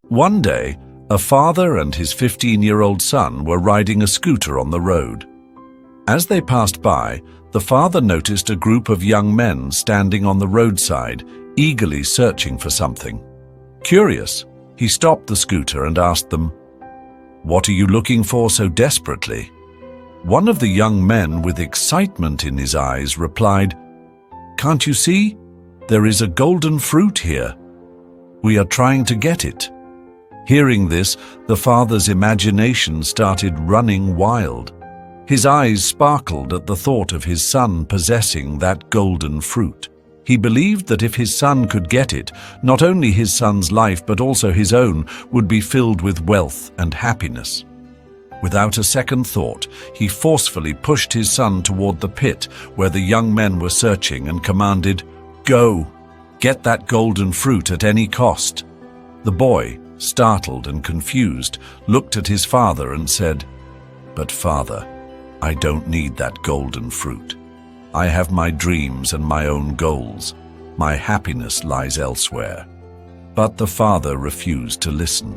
One day, a father and his 15-year-old son were riding a scooter on the road. As they passed by, the father noticed a group of young men standing on the roadside, eagerly searching for something. Curious, he stopped the scooter and asked them, "What are you looking for so desperately?" One of the young men, with excitement in his eyes, replied, "Can't you see? There is a golden fruit here. We are trying to get it." Hearing this, the father's imagination started running wild. His eyes sparkled at the thought of his son possessing that golden fruit. He believed that if his son could get it, not only his son's life but also his own would be filled with wealth and happiness. Without a second thought, he forcefully pushed his son toward the pit where the young men were searching and commanded, "Go! Get that golden fruit at any cost." The boy, startled and confused, looked at his father and said, "But father, I don't need that golden fruit. I have my dreams and my own goals. My happiness lies elsewhere." But the father refused to listen.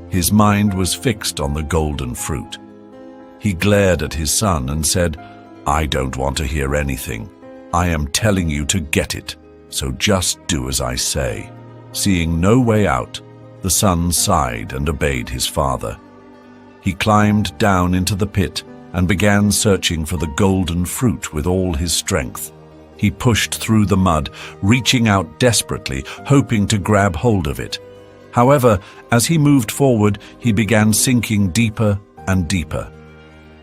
His mind was fixed on the golden fruit. He glared at his son and said, "I don't want to hear anything. I am telling you to get it, so just do as I say." Seeing no way out, the son sighed and obeyed his father. He climbed down into the pit and began searching for the golden fruit with all his strength. He pushed through the mud, reaching out desperately, hoping to grab hold of it. However, as he moved forward, he began sinking deeper and deeper.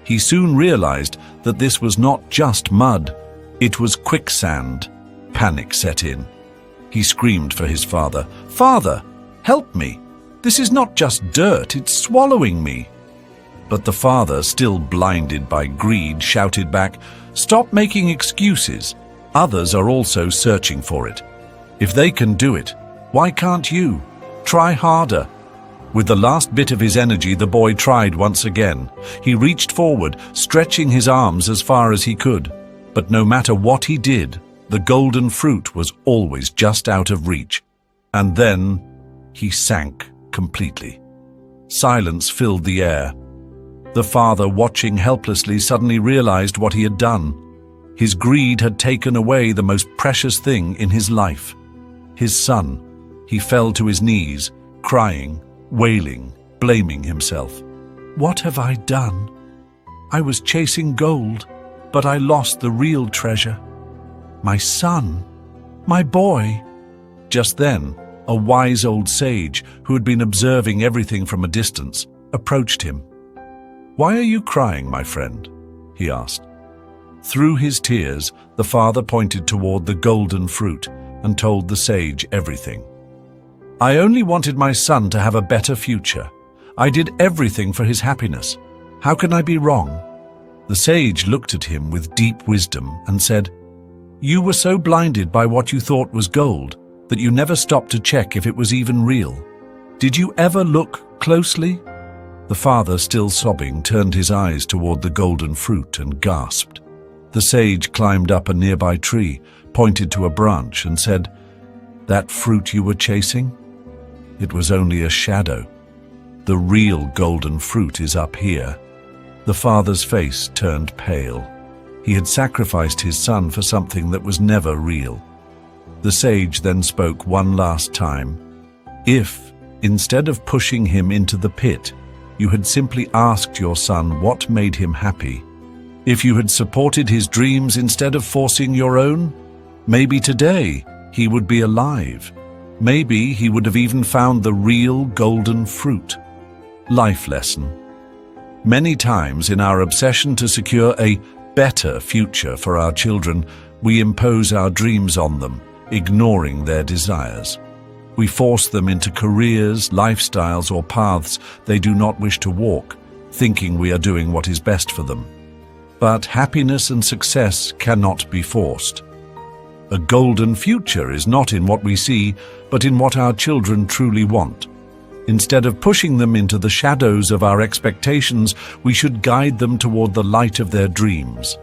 He soon realized that this was not just mud, it was quicksand. Panic set in. He screamed for his father, "Father, help me! This is not just dirt, it's swallowing me." But the father, still blinded by greed, shouted back, "Stop making excuses. Others are also searching for it. If they can do it, why can't you? Try harder." With the last bit of his energy, the boy tried once again. He reached forward, stretching his arms as far as he could. But no matter what he did, the golden fruit was always just out of reach. And then he sank completely. Silence filled the air. The father, watching helplessly, suddenly realized what he had done. His greed had taken away the most precious thing in his life, his son. He fell to his knees, crying, wailing, blaming himself. "What have I done? I was chasing gold, but I lost the real treasure. My son, my boy." Just then, a wise old sage, who had been observing everything from a distance, approached him. "Why are you crying, my friend?" he asked. Through his tears, the father pointed toward the golden fruit and told the sage everything. "I only wanted my son to have a better future. I did everything for his happiness. How can I be wrong?" The sage looked at him with deep wisdom and said, "You were so blinded by what you thought was gold that you never stopped to check if it was even real. Did you ever look closely?" The father, still sobbing, turned his eyes toward the golden fruit and gasped. The sage climbed up a nearby tree, pointed to a branch and said, "That fruit you were chasing? It was only a shadow. The real golden fruit is up here." The father's face turned pale. He had sacrificed his son for something that was never real. The sage then spoke one last time. "If, instead of pushing him into the pit, you had simply asked your son what made him happy, if you had supported his dreams instead of forcing your own, maybe today he would be alive. Maybe he would have even found the real golden fruit." Life lesson. Many times in our obsession to secure a better future for our children, we impose our dreams on them, ignoring their desires. We force them into careers, lifestyles, or paths they do not wish to walk, thinking we are doing what is best for them. But happiness and success cannot be forced. A golden future is not in what we see, but in what our children truly want. Instead of pushing them into the shadows of our expectations, we should guide them toward the light of their dreams.